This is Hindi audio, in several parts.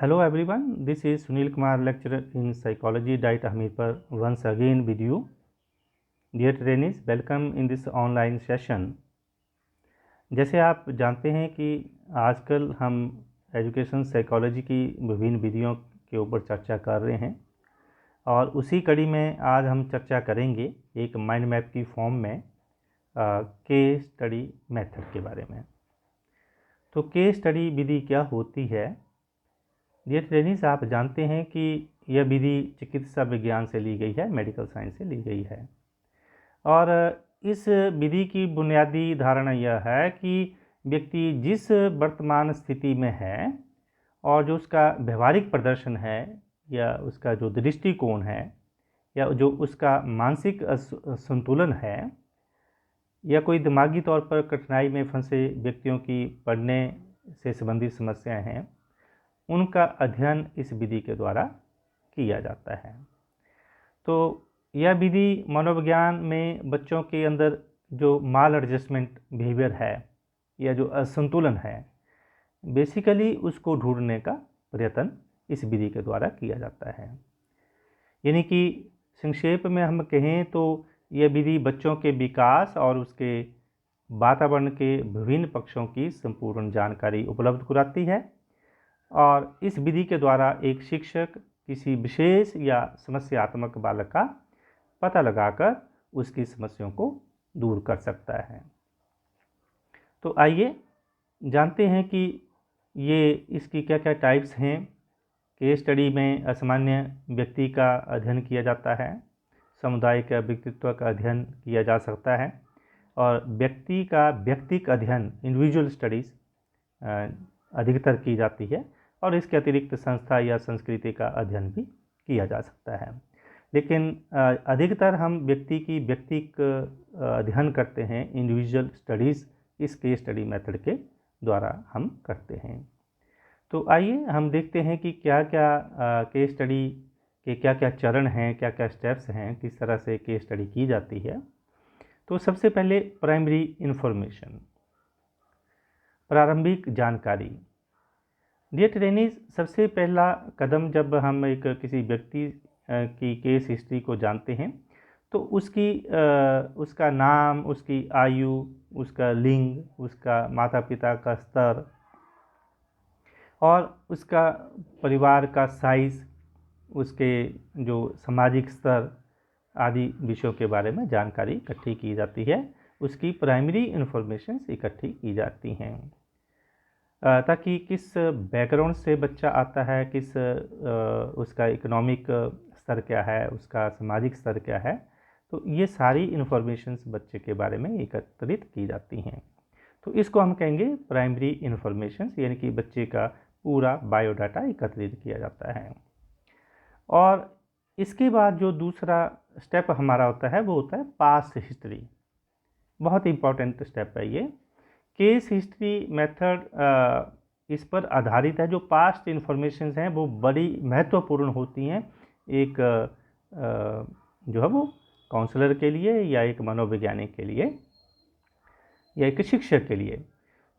Hello everyone, this is Sunil Kumar, lecturer in psychology, Diet Hamirpur, once again with you. Dear trainees, welcome in this online session. जैसे आप जानते हैं कि आजकल हम एजुकेशन साइकोलॉजी की विभिन्न विधियों के ऊपर चर्चा कर रहे हैं और उसी कड़ी में आज हम चर्चा करेंगे एक माइंड मैप की फॉर्म में केस स्टडी मेथड के बारे में। तो केस स्टडी विधि क्या होती है? डियर ट्रेनिंग्स, आप जानते हैं कि यह विधि चिकित्सा विज्ञान से ली गई है, मेडिकल साइंस से ली गई है और इस विधि की बुनियादी धारणा यह है कि व्यक्ति जिस वर्तमान स्थिति में है और जो उसका व्यवहारिक प्रदर्शन है या उसका जो दृष्टिकोण है या जो उसका मानसिक संतुलन है या कोई दिमागी तौर पर कठिनाई में फंसे व्यक्तियों की पढ़ने से संबंधित समस्याएं हैं, उनका अध्ययन इस विधि के द्वारा किया जाता है। तो यह विधि मनोविज्ञान में बच्चों के अंदर जो माल एडजस्टमेंट बिहेवियर है या जो असंतुलन है, बेसिकली उसको ढूंढने का प्रयत्न इस विधि के द्वारा किया जाता है। यानी कि संक्षेप में हम कहें तो यह विधि बच्चों के विकास और उसके वातावरण के विभिन्न पक्षों की संपूर्ण जानकारी उपलब्ध कराती है और इस विधि के द्वारा एक शिक्षक किसी विशेष या समस्यात्मक बालक का पता लगाकर उसकी समस्याओं को दूर कर सकता है। तो आइए जानते हैं कि ये इसकी क्या क्या टाइप्स हैं। केस स्टडी में असामान्य व्यक्ति का अध्ययन किया जाता है, समुदाय का व्यक्तित्व का अध्ययन किया जा सकता है और व्यक्ति का व्यक्तिक अध्ययन इंडिविजुअल स्टडीज़ अधिकतर की जाती है और इसके अतिरिक्त संस्था या संस्कृति का अध्ययन भी किया जा सकता है। लेकिन अधिकतर हम व्यक्ति की व्यक्तिक अध्ययन करते हैं, इंडिविजुअल स्टडीज़ इस केस स्टडी मेथड के द्वारा हम करते हैं। तो आइए हम देखते हैं कि क्या क्या केस स्टडी के क्या क्या चरण हैं, क्या क्या स्टेप्स हैं, किस तरह से केस स्टडी की जाती है। तो सबसे पहले प्राइमरी इंफॉर्मेशन, प्रारंभिक जानकारी। डियर ट्रेनीज, सबसे पहला कदम जब हम एक किसी व्यक्ति की केस हिस्ट्री को जानते हैं तो उसका नाम, उसकी आयु, उसका लिंग, उसका माता पिता का स्तर और उसका परिवार का साइज़, उसके जो सामाजिक स्तर आदि विषयों के बारे में जानकारी इकट्ठी की जाती है। उसकी प्राइमरी इंफॉर्मेशन इकट्ठी की जाती हैं ताकि किस बैकग्राउंड से बच्चा आता है, किस उसका इकोनॉमिक स्तर क्या है, उसका सामाजिक स्तर क्या है, तो ये सारी इन्फॉर्मेशंस बच्चे के बारे में एकत्रित की जाती हैं। तो इसको हम कहेंगे प्राइमरी इन्फॉर्मेशंस, यानी कि बच्चे का पूरा बायोडाटा एकत्रित किया जाता है। और इसके बाद जो दूसरा स्टेप हमारा होता है वो होता है पास्ट हिस्ट्री। बहुत इंपॉर्टेंट स्टेप है ये। केस हिस्ट्री मेथड इस पर आधारित है। जो पास्ट इन्फॉर्मेशंस हैं वो बड़ी महत्वपूर्ण होती हैं एक जो है वो काउंसलर के लिए या एक मनोवैज्ञानिक के लिए या एक शिक्षक के लिए।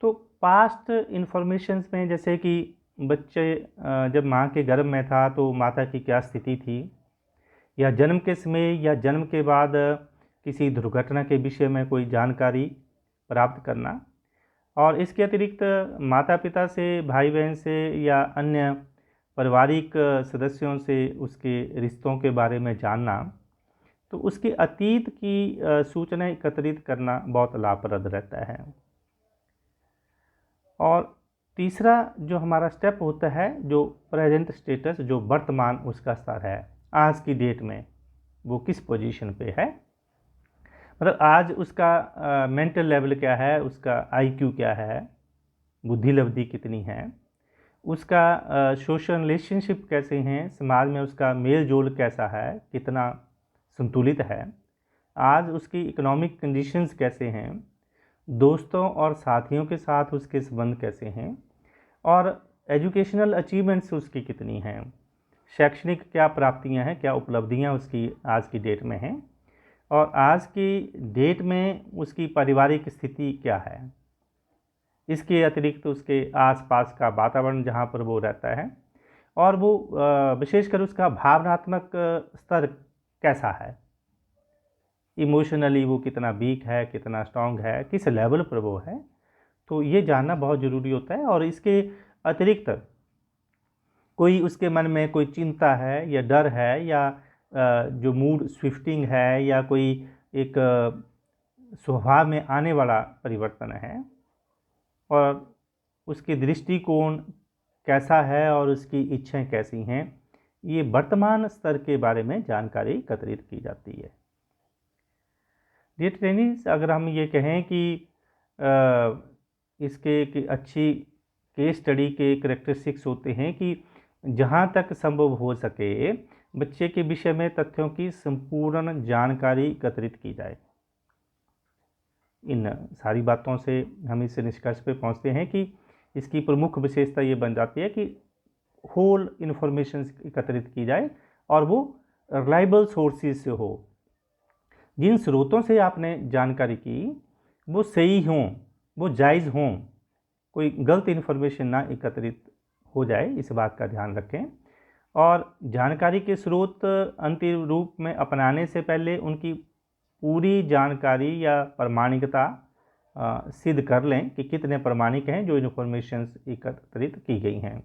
तो पास्ट इन्फॉर्मेशंस में जैसे कि बच्चे जब माँ के गर्भ में था तो माता की क्या स्थिति थी, या जन्म के समय या जन्म के बाद किसी दुर्घटना के विषय में कोई जानकारी प्राप्त करना, और इसके अतिरिक्त माता पिता से, भाई बहन से या अन्य पारिवारिक सदस्यों से उसके रिश्तों के बारे में जानना, तो उसके अतीत की सूचनाएं एकत्रित करना बहुत लाभप्रद रहता है। और तीसरा जो हमारा स्टेप होता है, जो प्रेजेंट स्टेटस, जो वर्तमान उसका स्तर है, आज की डेट में वो किस पोजीशन पे है, मतलब आज उसका मेंटल लेवल क्या है, उसका आईक्यू क्या है, बुद्धि लब्धि कितनी है, उसका सोशल रिलेशनशिप कैसे हैं, समाज में उसका मेल जोल कैसा है, कितना संतुलित है, आज उसकी इकोनॉमिक कंडीशंस कैसे हैं, दोस्तों और साथियों के साथ उसके संबंध कैसे हैं, और एजुकेशनल अचीवमेंट्स उसकी कितनी हैं, शैक्षणिक क्या प्राप्तियां हैं, क्या उपलब्धियां उसकी आज की डेट में हैं, और आज की डेट में उसकी पारिवारिक स्थिति क्या है। इसके अतिरिक्त उसके आसपास का वातावरण जहाँ पर वो रहता है, और वो विशेषकर उसका भावनात्मक स्तर कैसा है, इमोशनली वो कितना वीक है, कितना स्ट्रांग है, किस लेवल पर वो है। तो ये जानना बहुत ज़रूरी होता है। और इसके अतिरिक्त कोई उसके मन में कोई चिंता है या डर है या जो मूड स्विफ्टिंग है या कोई एक स्वभाव में आने वाला परिवर्तन है और उसकी दृष्टिकोण कैसा है और उसकी इच्छाएं कैसी हैं, ये वर्तमान स्तर के बारे में जानकारी एकत्रित की जाती है। डियर ट्रेनिंग्स, अगर हम ये कहें कि इसके एक अच्छी केस स्टडी के करैक्टरिस्टिक्स होते हैं कि जहाँ तक संभव हो सके बच्चे के विषय में तथ्यों की संपूर्ण जानकारी एकत्रित की जाए। इन सारी बातों से हम इस निष्कर्ष पे पहुँचते हैं कि इसकी प्रमुख विशेषता ये बन जाती है कि होल इन्फॉर्मेशन एकत्रित की जाए और वो रिलायबल सोर्सेज से हो। जिन स्रोतों से आपने जानकारी की वो सही हों, वो जायज़ हों, कोई गलत इन्फॉर्मेशन ना एकत्रित हो जाए, इस बात का ध्यान रखें। और जानकारी के स्रोत अंतिम रूप में अपनाने से पहले उनकी पूरी जानकारी या प्रामाणिकता सिद्ध कर लें कि कितने प्रामाणिक हैं जो इन्फॉर्मेशन एकत्रित की गई हैं।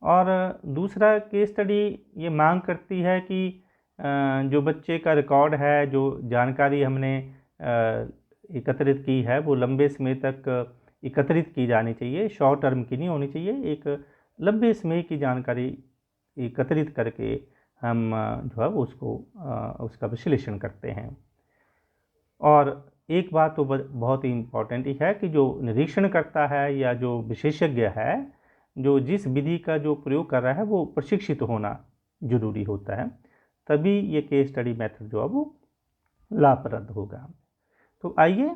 और दूसरा केस स्टडी ये मांग करती है कि जो बच्चे का रिकॉर्ड है, जो जानकारी हमने एकत्रित की है वो लंबे समय तक एकत्रित की जानी चाहिए, शॉर्ट टर्म की नहीं होनी चाहिए। एक लंबे समय की जानकारी एकत्रित करके हम जो है उसको उसका विश्लेषण करते हैं। और एक बात तो बहुत ही इम्पॉर्टेंट ही है कि जो निरीक्षण करता है या जो विशेषज्ञ है, जो जिस विधि का जो प्रयोग कर रहा है वो प्रशिक्षित होना जरूरी होता है, तभी ये केस स्टडी मेथड जो है वो लाभप्रद होगा। तो आइए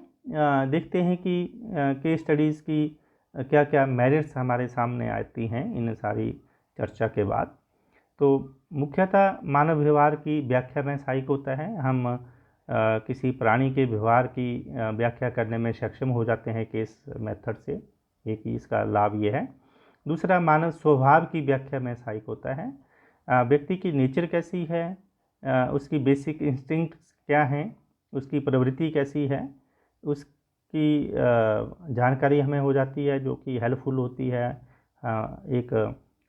देखते हैं कि केस स्टडीज़ की क्या क्या मेरिट्स हमारे सामने आती हैं इन सारी चर्चा के बाद। तो मुख्यतः मानव व्यवहार की व्याख्या में सहायक होता है। हम किसी प्राणी के व्यवहार की व्याख्या करने में सक्षम हो जाते हैं केस मेथड से, एक ही इसका लाभ ये है। दूसरा, मानव स्वभाव की व्याख्या में सहायक होता है। व्यक्ति की नेचर कैसी है, उसकी बेसिक इंस्टिंक्ट्स क्या हैं, उसकी प्रवृत्ति कैसी है, उसकी जानकारी हमें हो जाती है जो कि हेल्पफुल होती है एक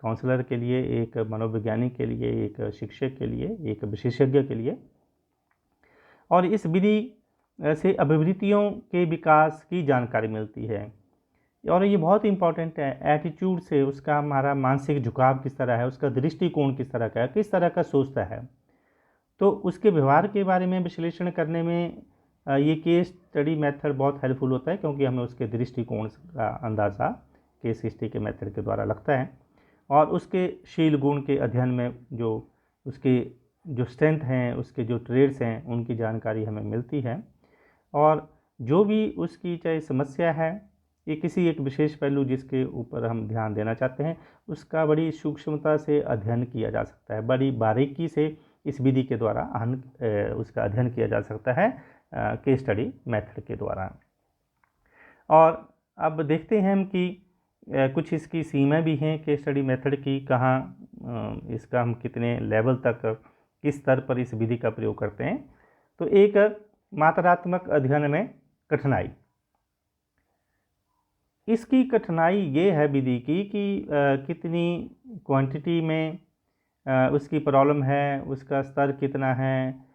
काउंसलर के लिए, एक मनोवैज्ञानिक के लिए, एक शिक्षक के लिए, एक विशेषज्ञ के लिए। और इस विधि से अभिवृत्तियों के विकास की जानकारी मिलती है। और ये बहुत इंपॉर्टेंट है, एटीट्यूड से उसका हमारा मानसिक झुकाव किस तरह है, उसका दृष्टिकोण किस तरह का है, किस तरह का सोचता है। तो उसके व्यवहार के बारे में विश्लेषण करने में ये केस स्टडी मेथड बहुत हेल्पफुल होता है, क्योंकि हमें उसके दृष्टिकोण का अंदाज़ा केस हिस्ट्री के मेथड के द्वारा लगता है। और उसके शील गुण के अध्ययन में जो उसके जो स्ट्रेंथ हैं, उसके जो ट्रेड्स हैं, उनकी जानकारी हमें मिलती है। और जो भी उसकी चाहे समस्या है, ये किसी एक विशेष पहलू जिसके ऊपर हम ध्यान देना चाहते हैं, उसका बड़ी सूक्ष्मता से अध्ययन किया जा सकता है, बड़ी बारीकी से इस विधि के द्वारा उसका अध्ययन किया जा सकता है केस स्टडी मेथड के द्वारा। और अब देखते हैं हम कि कुछ इसकी सीमा भी हैं केस स्टडी मेथड की, कहाँ इसका हम कितने लेवल तक, किस स्तर पर इस विधि का प्रयोग करते हैं। तो एक, मात्रात्मक अध्ययन में कठिनाई। इसकी कठिनाई ये है विधि की कि कितनी क्वांटिटी में उसकी प्रॉब्लम है, उसका स्तर कितना है,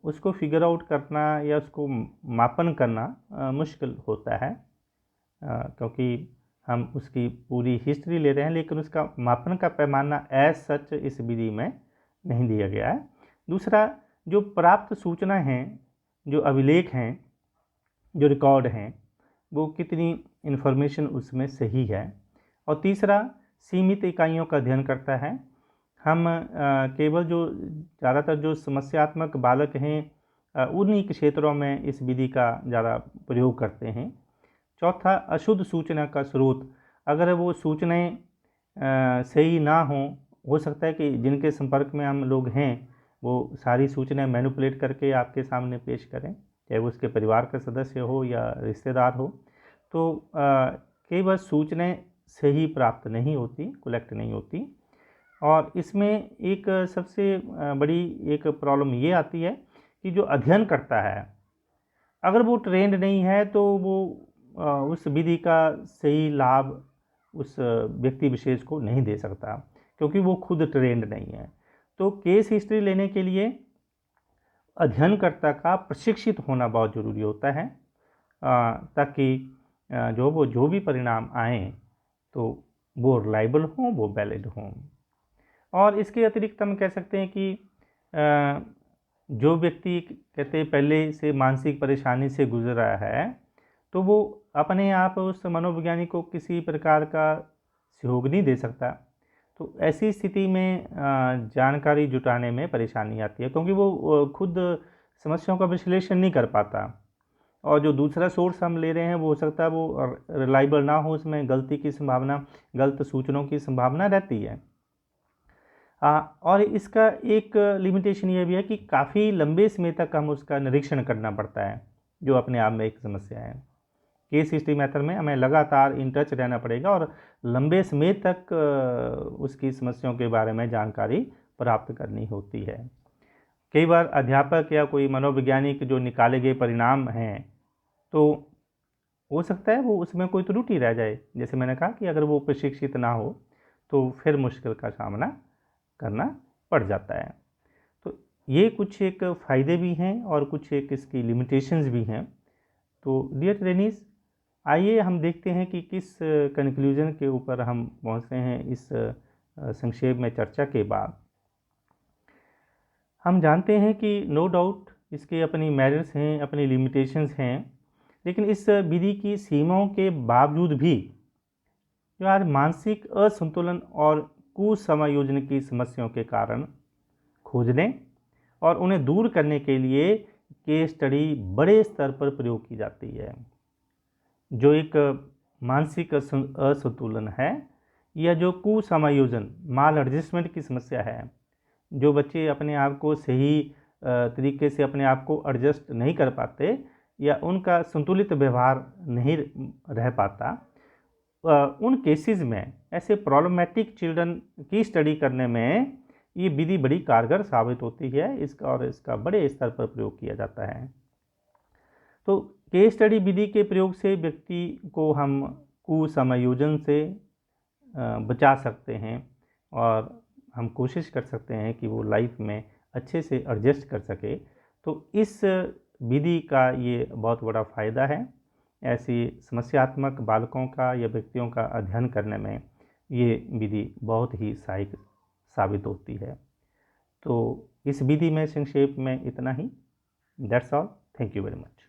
उसको फिगर आउट करना या उसको मापन करना मुश्किल होता है, क्योंकि हम उसकी पूरी हिस्ट्री ले रहे हैं, लेकिन उसका मापन का पैमाना एज सच इस विधि में नहीं दिया गया है। दूसरा, जो प्राप्त सूचना हैं, जो अभिलेख हैं, जो रिकॉर्ड हैं, वो कितनी इन्फॉर्मेशन उसमें सही है। और तीसरा, सीमित इकाइयों का अध्ययन करता है। हम केवल जो ज़्यादातर जो समस्यात्मक बालक हैं उन्हीं क्षेत्रों में इस विधि का ज़्यादा प्रयोग करते हैं। चौथा, अशुद्ध सूचना का स्रोत। अगर वो सूचनाएं सही ना हो सकता है कि जिनके संपर्क में हम लोग हैं वो सारी सूचनाएं मैनिपुलेट करके आपके सामने पेश करें, चाहे वो उसके परिवार का सदस्य हो या रिश्तेदार हो। तो कई बार सूचनाएं सही प्राप्त नहीं होती, कलेक्ट नहीं होती। और इसमें एक सबसे बड़ी एक प्रॉब्लम ये आती है कि जो अध्ययन करता है, अगर वो ट्रेंड नहीं है तो वो उस विधि का सही लाभ उस व्यक्ति विशेष को नहीं दे सकता, क्योंकि वो खुद ट्रेंड नहीं है। तो केस हिस्ट्री लेने के लिए अध्ययनकर्ता का प्रशिक्षित होना बहुत ज़रूरी होता है, ताकि जो भी परिणाम आएँ तो वो रिलायबल हों, वो वैलिड हों। और इसके अतिरिक्त हम कह सकते हैं कि जो व्यक्ति कहते हैं पहले से मानसिक परेशानी से गुजर रहा है, तो वो अपने आप उस मनोवैज्ञानिक को किसी प्रकार का सहयोग नहीं दे सकता। तो ऐसी स्थिति में जानकारी जुटाने में परेशानी आती है, क्योंकि वो खुद समस्याओं का विश्लेषण नहीं कर पाता, और जो दूसरा सोर्स हम ले रहे हैं वो हो सकता है वो रिलायबल ना हो, उसमें गलती की संभावना, गलत सूचनाओं की संभावना रहती है। और इसका एक लिमिटेशन ये भी है कि काफ़ी लंबे समय तक हम उसका निरीक्षण करना पड़ता है, जो अपने आप में एक समस्या है। केस हिस्ट्री मेथड में हमें लगातार इन टच रहना पड़ेगा और लंबे समय तक उसकी समस्याओं के बारे में जानकारी प्राप्त करनी होती है। कई बार अध्यापक या कोई मनोवैज्ञानिक जो निकाले गए परिणाम हैं, तो हो सकता है वो उसमें कोई त्रुटि रह जाए। जैसे मैंने कहा कि अगर वो प्रशिक्षित ना हो तो फिर मुश्किल का सामना करना पड़ जाता है। तो ये कुछ एक फ़ायदे भी हैं और कुछ एक इसकी लिमिटेशंस भी हैं। तो डियर ट्रेनीज़, आइए हम देखते हैं कि किस कंक्लूजन के ऊपर हम पहुँचते हैं इस संक्षेप में चर्चा के बाद। हम जानते हैं कि नो डाउट इसके अपनी मेरिट्स हैं, अपनी लिमिटेशंस हैं, लेकिन इस विधि की सीमाओं के बावजूद भी जो आज मानसिक असंतुलन और कुसमायोजन की समस्याओं के कारण खोजने और उन्हें दूर करने के लिए केस स्टडी बड़े स्तर पर प्रयोग की जाती है। जो एक मानसिक असंतुलन है या जो कुसमायोजन, माल एडजस्टमेंट की समस्या है, जो बच्चे अपने आप को सही तरीके से अपने आप को एडजस्ट नहीं कर पाते या उनका संतुलित व्यवहार नहीं रह पाता, उन केसेस में ऐसे प्रॉब्लमेटिक चिल्ड्रन की स्टडी करने में ये विधि बड़ी कारगर साबित होती है। इसका बड़े स्तर पर प्रयोग किया जाता है। तो केस स्टडी विधि के प्रयोग से व्यक्ति को हम कुसमायोजन से बचा सकते हैं और हम कोशिश कर सकते हैं कि वो लाइफ में अच्छे से एडजस्ट कर सके। तो इस विधि का ये बहुत बड़ा फ़ायदा है। ऐसी समस्यात्मक बालकों का या व्यक्तियों का अध्ययन करने में ये विधि बहुत ही सहायक साबित होती है। तो इस विधि में संक्षेप में इतना ही। That's all. Thank you very much.